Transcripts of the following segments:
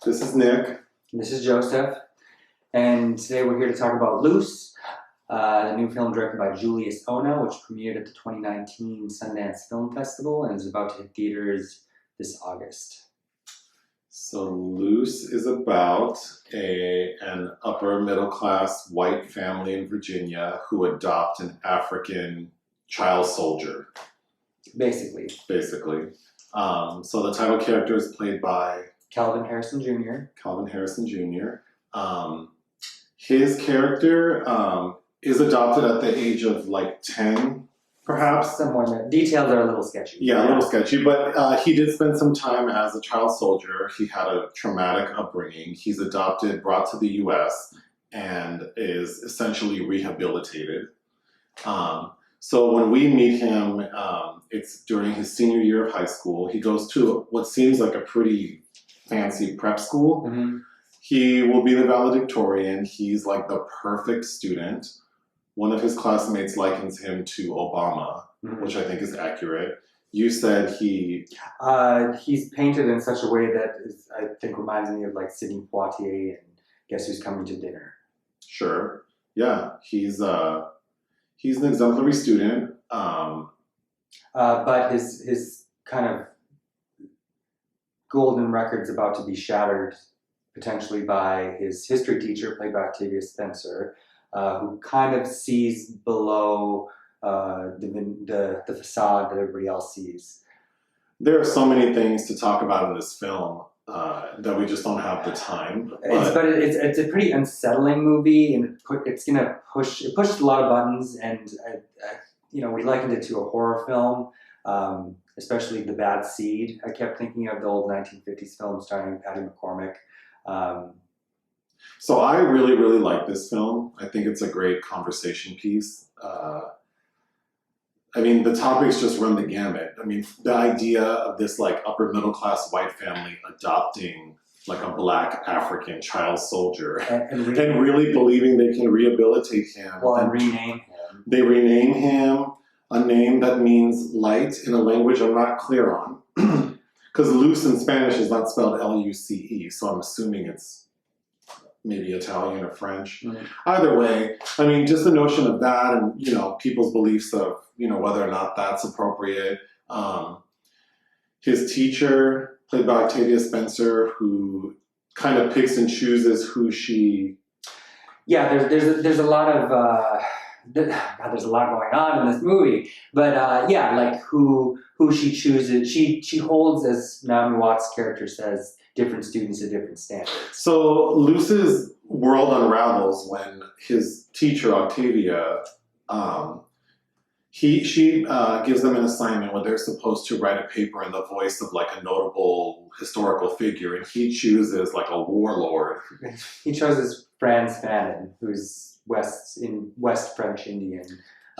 This is Nick. This is Joseph, and today we're here to talk about Luce, the new film directed by Julius Onah, which premiered at the 2019 Sundance Film Festival and is about to hit theaters this August. So Luce is about an upper middle class white family in Virginia who adopt an African child soldier. Basically. So the title character is played by Kelvin Harrison Jr. His character is adopted at the age of like 10, perhaps. Somewhere in there. Details are a little sketchy. Yeah, a little sketchy, but he did spend some time as a child soldier. He had a traumatic upbringing. He's adopted, brought to the U.S., and is essentially rehabilitated. So when we meet him, it's during his senior year of high school. He goes to what seems like a pretty fancy prep school. Mm-hmm. He will be the valedictorian. He's like the perfect student. One of his classmates likens him to Obama, mm-hmm. which I think is accurate. You said he's painted in such a way that I think reminds me of like Sidney Poitier and Guess Who's Coming to Dinner. Sure. Yeah, he's an exemplary student. But his kind of golden record's about to be shattered potentially by his history teacher, played by Octavia Spencer, who kind of sees below the facade that everybody else sees. There are so many things to talk about in this film that we just don't have the time. But it's a pretty unsettling movie, and it pushed a lot of buttons, and we likened it to a horror film. Especially The Bad Seed. I kept thinking of the old 1950s film starring Patty McCormack. So I really, really like this film. I think it's a great conversation piece. The topics just run the gamut. The idea of this like upper middle class white family adopting like a black African child soldier and really believing they can rehabilitate him. And rename him. They rename him a name that means light in a language I'm not clear on. Because Luce in Spanish is not spelled L-U-C-E, so I'm assuming it's maybe Italian or French. Mm-hmm. Either way, just the notion of that and, people's beliefs of, whether or not that's appropriate. His teacher, played by Octavia Spencer, who kind of picks and chooses who she... Yeah, there's a lot of... there's a lot going on in this movie, but like who she chooses, she holds, as Naomi Watts' character says, different students at different standards. So Luce's world unravels when his teacher Octavia, she gives them an assignment where they're supposed to write a paper in the voice of like a notable historical figure, and he chooses like a warlord. He chooses Franz Fanon, who's West French Indian.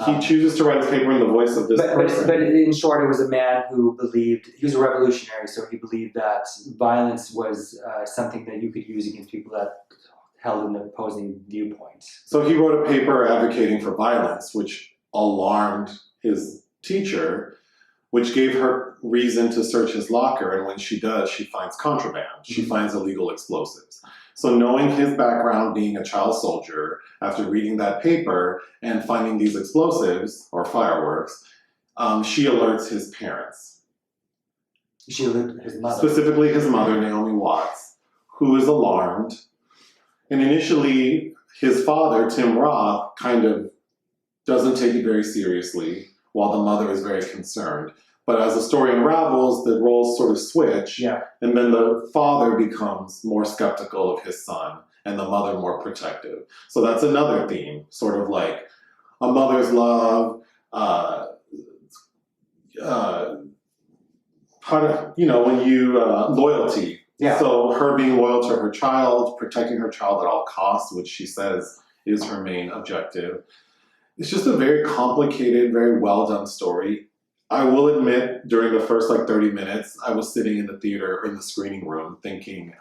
He chooses to write a paper in the voice of this person. But in short, it was a man who believed, he was a revolutionary, so he believed that violence was something that you could use against people that held an opposing viewpoint. So he wrote a paper advocating for violence, which alarmed his teacher, which gave her reason to search his locker, and when she does, she finds contraband. She finds illegal explosives. So knowing his background being a child soldier, after reading that paper and finding these explosives, or fireworks, she alerts his parents. She alerted his mother. Specifically his mother, Naomi Watts, who is alarmed. And initially, his father, Tim Roth, kind of doesn't take it very seriously, while the mother is very concerned. But as the story unravels, the roles sort of switch, and then the father becomes more skeptical of his son, and the mother more protective. So that's another theme, sort of like a mother's love, loyalty. Yeah. So her being loyal to her child, protecting her child at all costs, which she says is her main objective. It's just a very complicated, very well done story. I will admit, during the first 30 minutes, I was sitting in the theater, or in the screening room, thinking,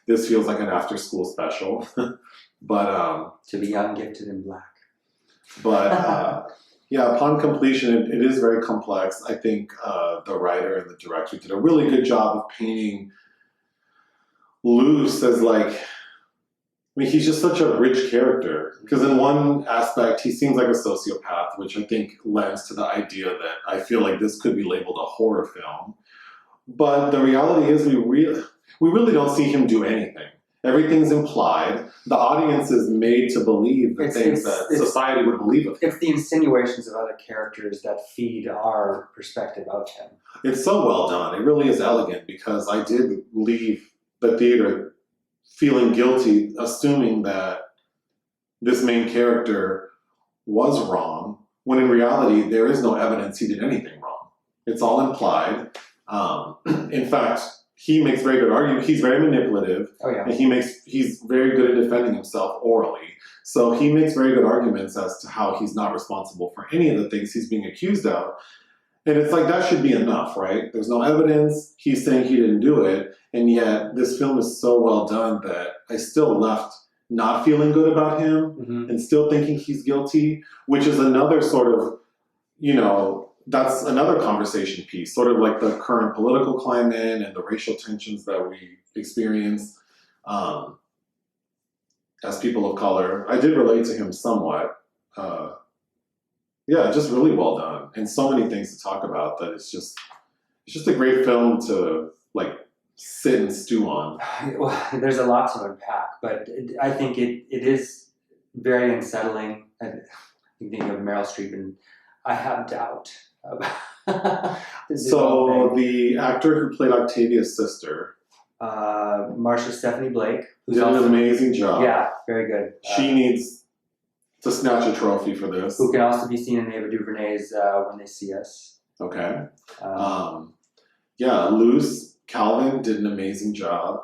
this feels like an after-school special. But to be young, gifted, and black. But upon completion, it is very complex. I think the writer and the director did a really good job of painting Luce as like, I mean, he's just such a rich character. Because in one aspect, he seems like a sociopath, which I think lends to the idea that I feel like this could be labeled a horror film. But the reality is we really don't see him do anything. Everything's implied. The audience is made to believe the things that society would believe of him. It's the insinuations of other characters that feed our perspective of him. It's so well done. It really is elegant because I did leave the theater feeling guilty, assuming that this main character was wrong, when in reality, there is no evidence he did anything wrong. It's all implied. In fact, he makes very good arguments. He's very manipulative. Oh, yeah. And he's very good at defending himself orally. So he makes very good arguments as to how he's not responsible for any of the things he's being accused of. And it's like, that should be enough, right? There's no evidence. He's saying he didn't do it. And yet this film is so well done that I still left not feeling good about him and still thinking he's guilty, which is another sort of, that's another conversation piece, sort of like the current political climate and the racial tensions that we experience as people of color. I did relate to him somewhat. Just really well done. And so many things to talk about that it's just a great film to like sit and stew on. Well, there's a lot to unpack, but I think it is very unsettling. I'm thinking of Meryl Streep, and I have doubt about So the actor who played Octavia's sister, Marsha Stephanie Blake, who's did an amazing job. Yeah, very good. She needs to snatch a trophy for this. Who can also be seen in Ava DuVernay's When They See Us. Okay. Luce, Kelvin did an amazing job.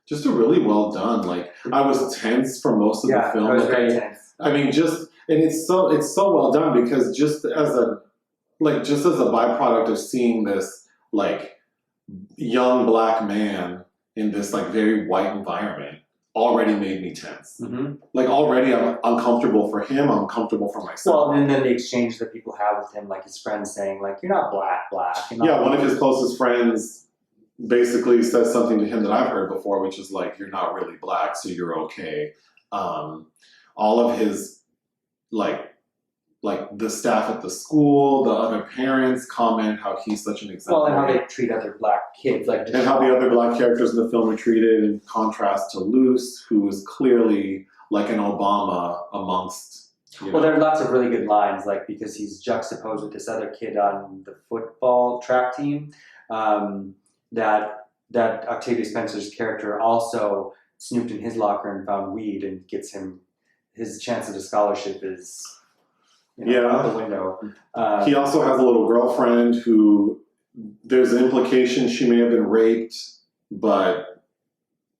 Just a really well done. Like, I was tense for most of the film. I was very tense. I mean, and it's so well done because just as a byproduct of seeing this like young black man in this like very white environment already made me tense. Like already I'm uncomfortable for him, I'm uncomfortable for myself. Well, and then the exchange that people have with him, like his friends saying like, you're not black. You're not one of his closest friends basically says something to him that I've heard before, which is like, you're not really black, so you're okay. All of his like the staff at the school, the other parents comment how he's such an example. Well, and how they treat other black kids, and how the other black characters in the film are treated, in contrast to Luce, who is clearly like an Obama amongst. Well, there are lots of really good lines, like because he's juxtaposed with this other kid on the football track team. That Octavia Spencer's character also snooped in his locker and found weed and gets him his chance at a scholarship is out the window. He also has a little girlfriend who there's an implication she may have been raped, but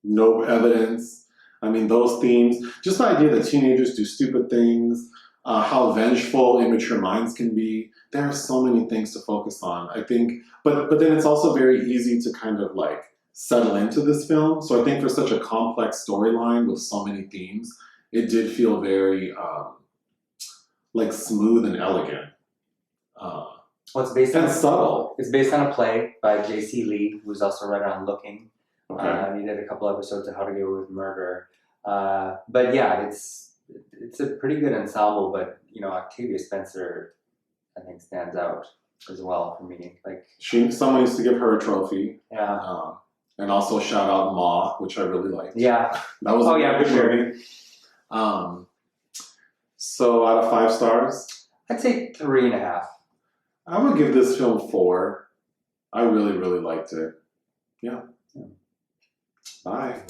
no evidence. I mean, those themes, just the idea that teenagers do stupid things, how vengeful immature minds can be. There are so many things to focus on, I think. But then it's also very easy to kind of like settle into this film. So I think for such a complex storyline with so many themes, it did feel very like smooth and elegant. It's based on subtle. It's based on a play by J.C. Lee, who's also a writer on Looking. Okay. He did a couple episodes of How to Get Away with Murder. But yeah, it's a pretty good ensemble. But Octavia Spencer, I think, stands out as well for me. Like someone needs to give her a trophy. Yeah. And also shout out Ma, which I really liked. Yeah. That was a good sure. movie. So out of 5 stars? I'd say 3.5. I would give this film 4. I really, really liked it. Yeah. Bye.